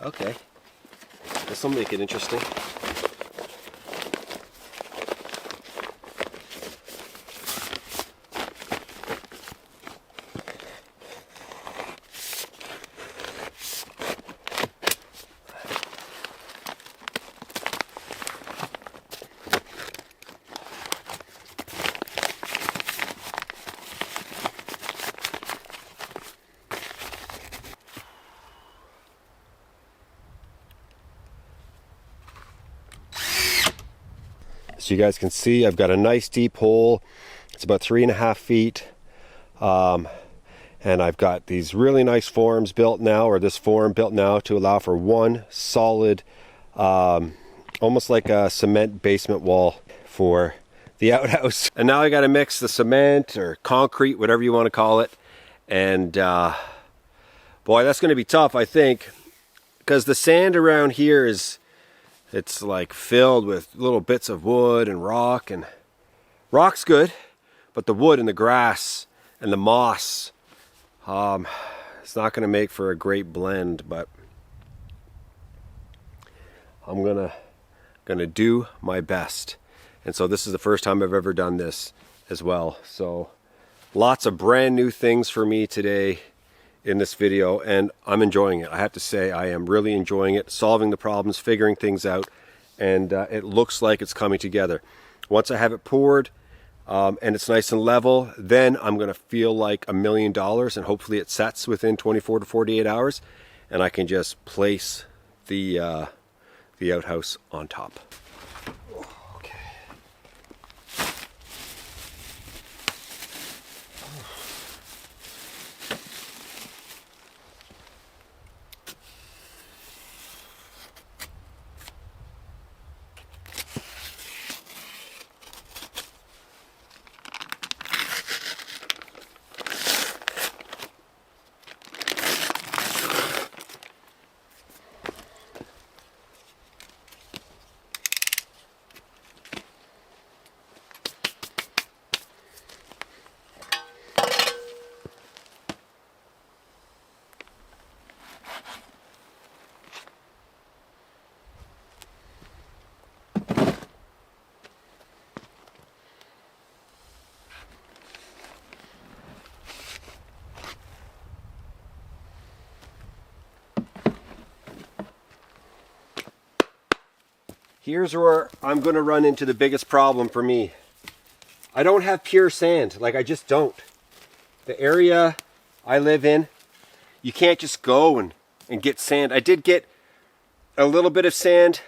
Okay. This will make it interesting. So you guys can see I've got a nice deep hole. It's about 3.5 feet. And I've got these really nice forms built now, or this form built now, to allow for one solid, almost like a cement basement wall for the outhouse. And now I got to mix the cement or concrete, whatever you want to call it. And boy, that's going to be tough, I think, because the sand around here it's like filled with little bits of wood and rock, and rock's good, but the wood and the grass and the moss, it's not going to make for a great blend, but I'm gonna do my best. And so this is the first time I've ever done this as well. So lots of brand new things for me today in this video, and I'm enjoying it. I have to say, I am really enjoying it, solving the problems, figuring things out, and it looks like it's coming together. Once I have it poured and it's nice and level, then I'm going to feel like $1 million, and hopefully it sets within 24 to 48 hours, and I can just place the outhouse on top. Here's where I'm going to run into the biggest problem for me. I don't have pure sand. Like, I just don't. The area I live in, you can't just go and get sand. I did get a little bit of sand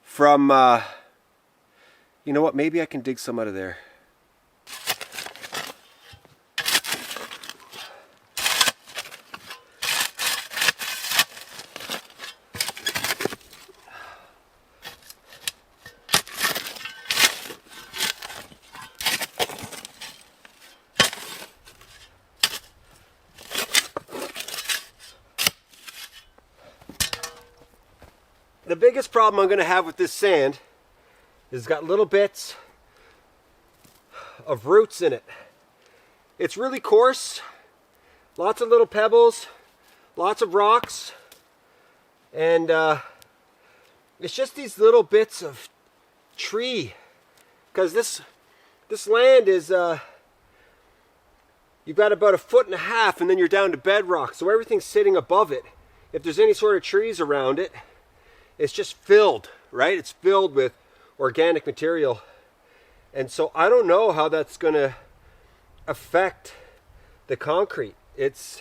from, you know what, maybe I can dig some out of there. The biggest problem I'm going to have with this sand is it's got little bits of roots in it. It's really coarse, lots of little pebbles, lots of rocks, and it's just these little bits of tree, because this land is you've got about 1.5 feet, and then you're down to bedrock, so everything's sitting above it. If there's any sort of trees around it, it's just filled, right? It's filled with organic material. And so I don't know how that's going to affect the concrete. It's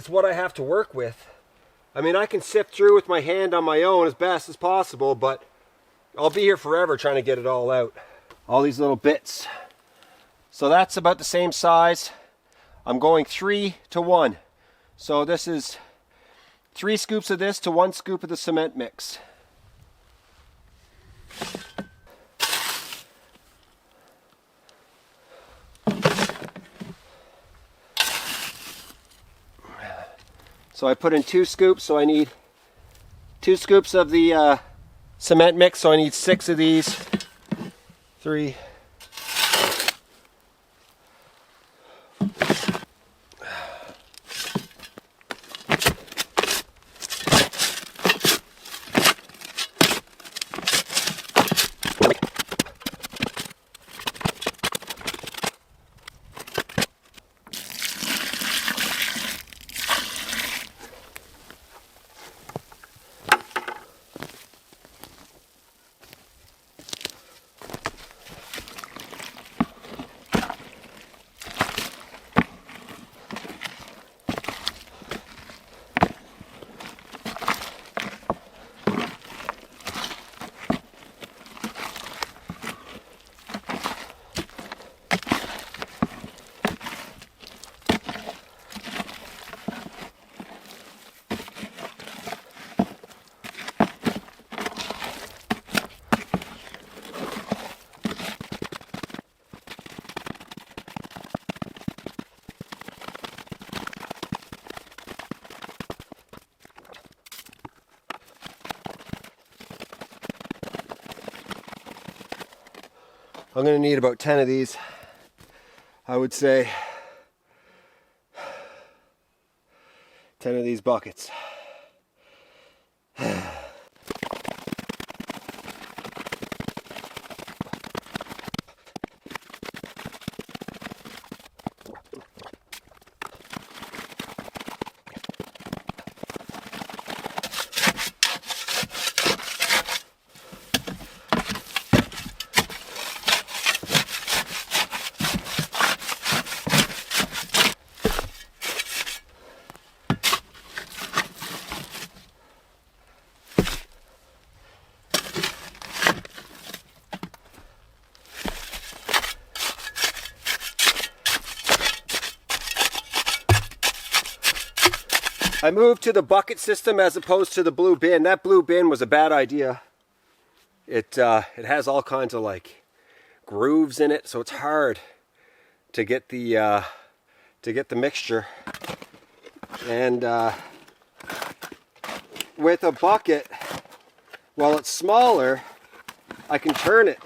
what I have to work with. I mean, I can sift through with my hand on my own as best as possible, but I'll be here forever trying to get it all out. All these little bits. So that's about the same size. I'm going 3 to 1. So this is 3 scoops of this to 1 scoop of the cement mix. So I put in 2 scoops, so I need 2 scoops of the cement mix, so I need 6 of these. 3. I'm going to need about 10 of these, I would say. 10 of these buckets. I moved to the bucket system as opposed to the blue bin. That blue bin was a bad idea. It has all kinds of like grooves in it, so it's hard to get the mixture. And with a bucket, while it's smaller, I can turn it,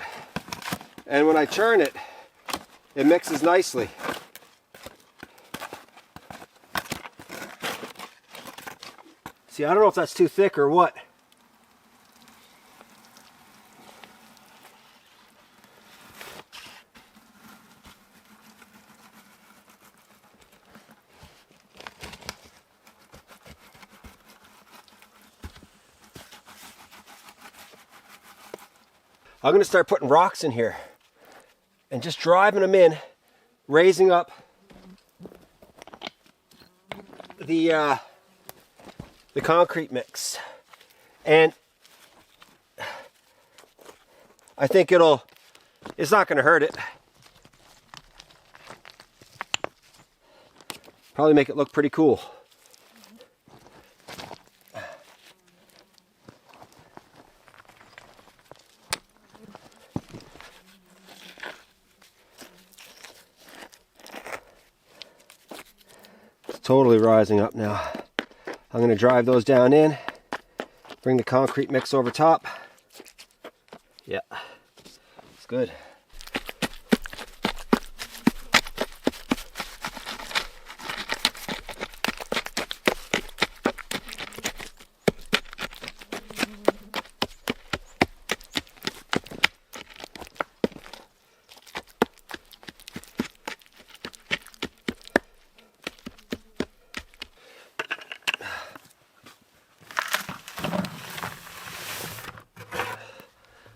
and when I turn it, it mixes nicely. See, I don't know if that's too thick or what. I'm going to start putting rocks in here and just driving them in, raising up the concrete mix. And I think it's not going to hurt it. Probably make it look pretty cool. It's totally rising up now. I'm going to drive those down in, bring the concrete mix over top. Yeah, it's good.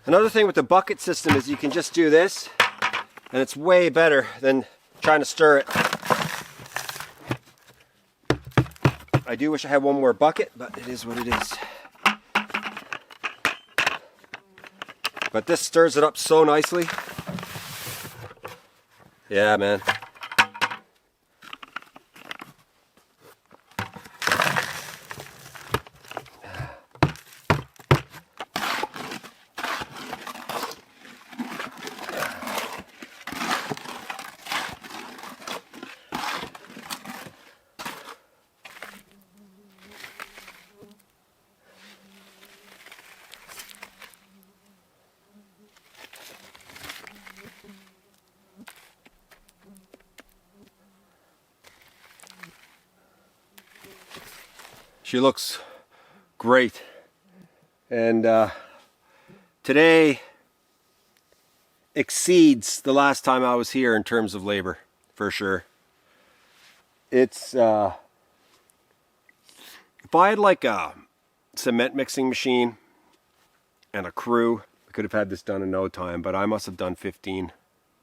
Another thing with the bucket system is you can just do this, and it's way better than trying to stir it. I do wish I had one more bucket, but it is what it is. But this stirs it up so nicely. Yeah, man. She looks great, and today exceeds the last time I was here in terms of labor, for sure. It's if I had like a cement mixing machine and a crew, I could have had this done in no time, but I must have done 15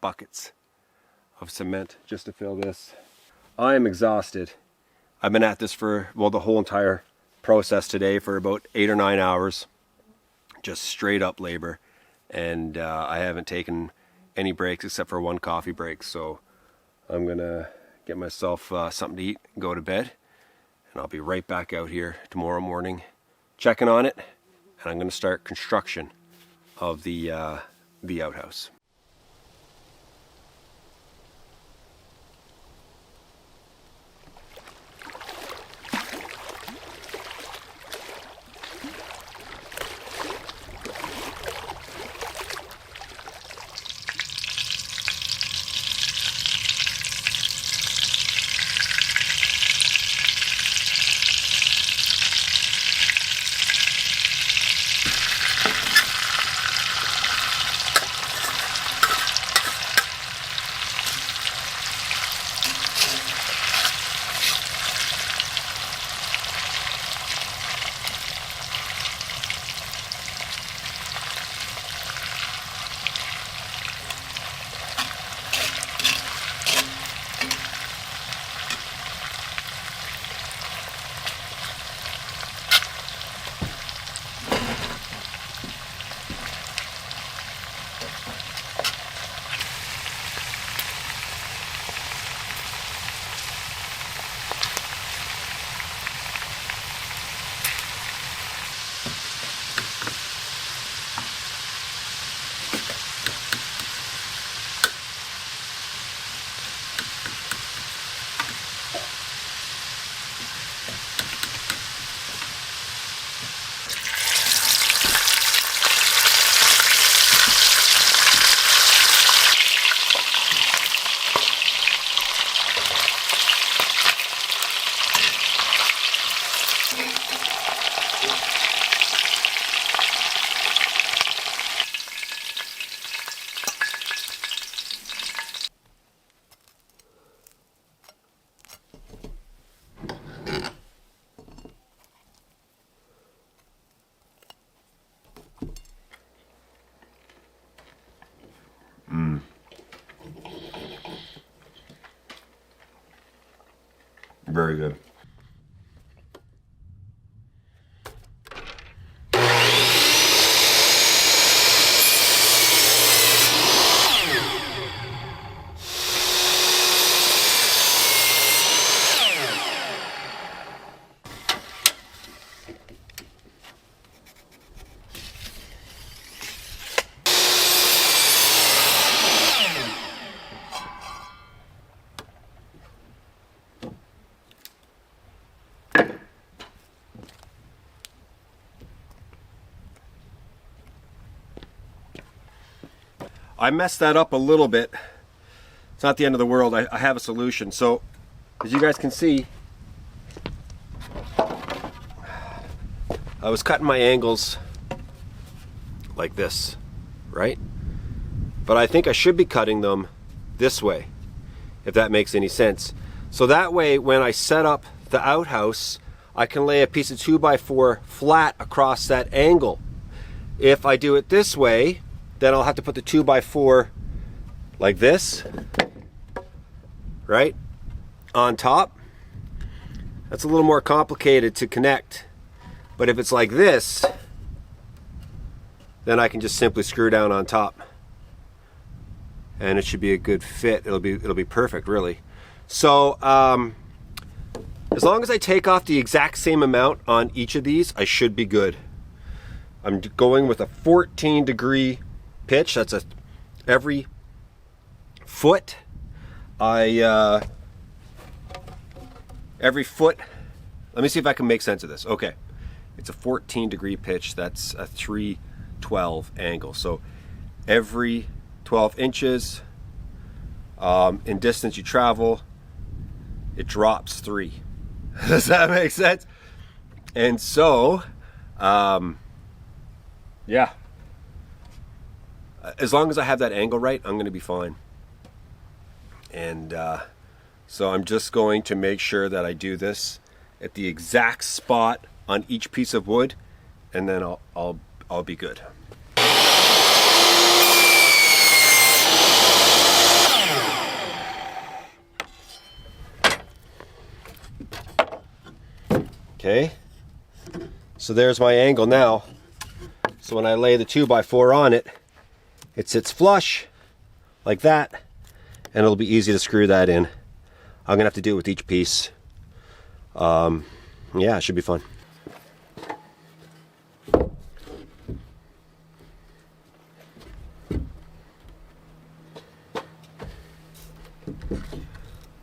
buckets of cement just to fill this. I am exhausted. I've been at this for, well, the whole entire process today for about 8 or 9 hours. Just straight up labor. And I haven't taken any breaks except for one coffee break. So I'm going to get myself something to eat and go to bed. And I'll be right back out here tomorrow morning checking on it. And I'm going to start construction of the outhouse. Very good. I messed that up a little bit. It's not the end of the world. I have a solution. So, as you guys can see, I was cutting my angles like this, right? But I think I should be cutting them this way, if that makes any sense. So that way, when I set up the outhouse, I can lay a piece of 2x4 flat across that angle. If I do it this way, then I'll have to put the 2x4 like this, right, on top. That's a little more complicated to connect. But if it's like this, then I can just simply screw down on top. And it should be a good fit. It'll be perfect, really. So, as long as I take off the exact same amount on each of these, I should be good. I'm going with a 14-degree pitch. That's every foot. Every foot. Let me see if I can make sense of this. Okay, it's a 14-degree pitch. That's a 312 angle. So every 12 inches in distance you travel, it drops 3. Does that make sense? And so, yeah. As long as I have that angle right, I'm going to be fine. And so I'm just going to make sure that I do this at the exact spot on each piece of wood, and then I'll be good. Okay. So there's my angle now. So when I lay the 2x4 on it, it sits flush like that, and it'll be easy to screw that in. I'm gonna have to do it with each piece. Yeah, it should be fun.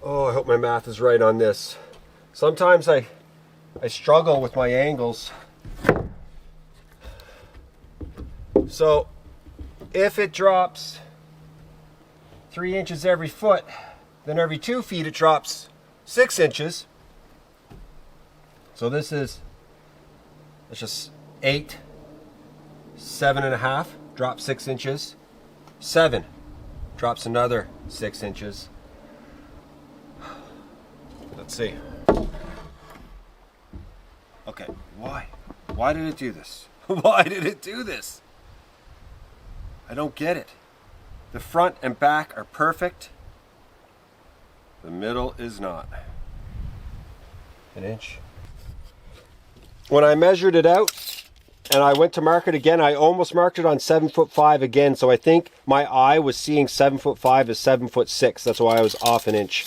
Oh, I hope my math is right on this. Sometimes I struggle with my angles. So if it drops 3 inches every foot, then every 2 feet it drops 6 inches. So this is, it's just 8, 7.5, drops 6 inches. 7 drops another 6 inches. Let's see. Okay, why? Why did it do this? Why did it do this? I don't get it. The front and back are perfect. The middle is not. 1 inch. When I measured it out and I went to mark it again, I almost marked it on 7'5" again. So I think my eye was seeing 7'5" as 7'6". That's why I was off 1 inch.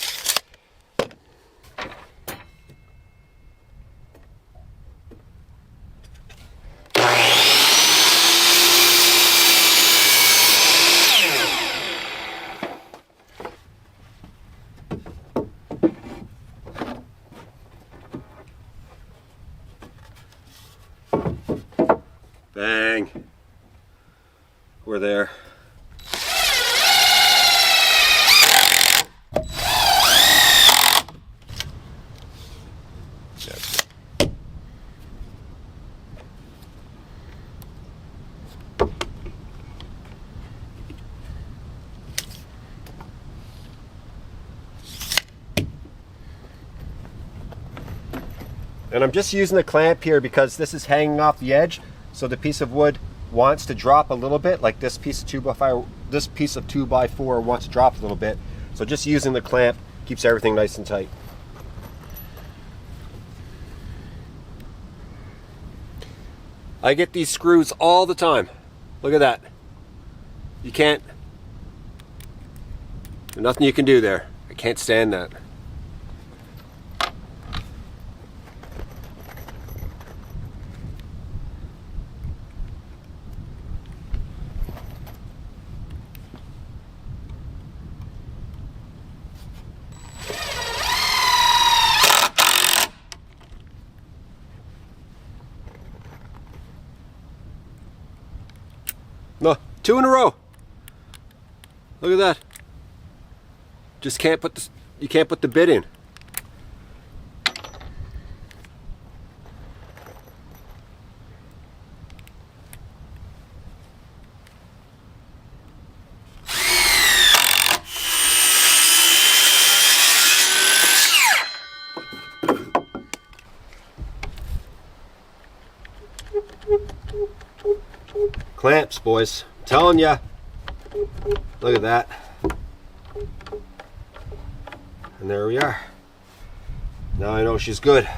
Bang. We're there. And I'm just using the clamp here because this is hanging off the edge. So the piece of wood wants to drop a little bit, like this piece of 2x4 wants to drop a little bit. So just using the clamp keeps everything nice and tight. I get these screws all the time. Look at that. You can't, there's nothing you can do there. I can't stand that. No, 2 in a row. Look at that. Just can't put this, you can't put the bit in. Clamps, boys. I'm telling ya. Look at that. And there we are. Now I know she's good.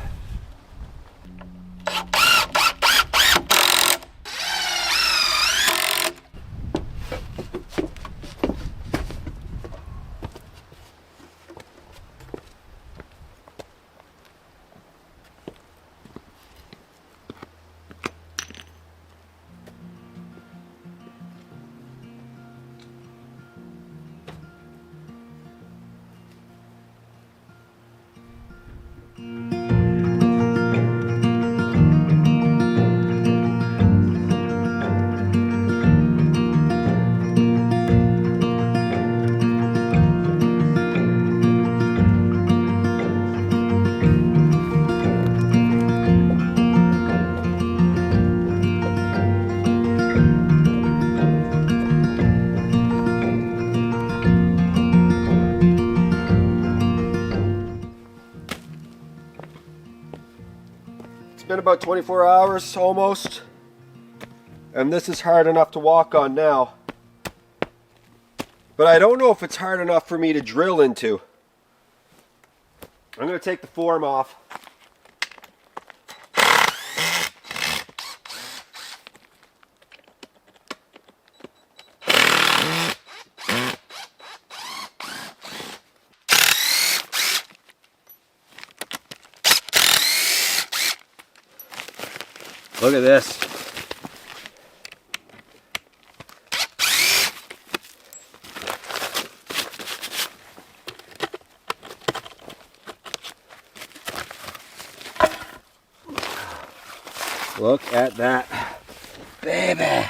Been about 24 hours almost, and this is hard enough to walk on now, but I don't know if it's hard enough for me to drill into. I'm going to take the form off. Look at this. Look at that, baby.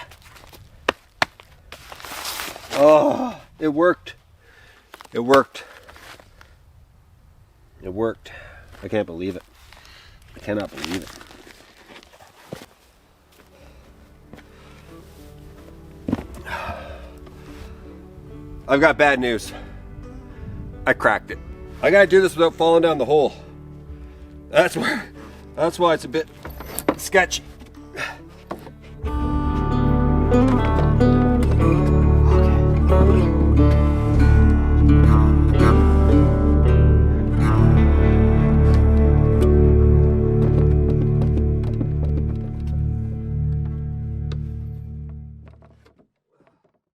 Oh, it worked. It worked. It worked. I can't believe it. I cannot believe it. I've got bad news. I cracked it. I gotta do this without falling down the hole. That's why it's a bit sketchy.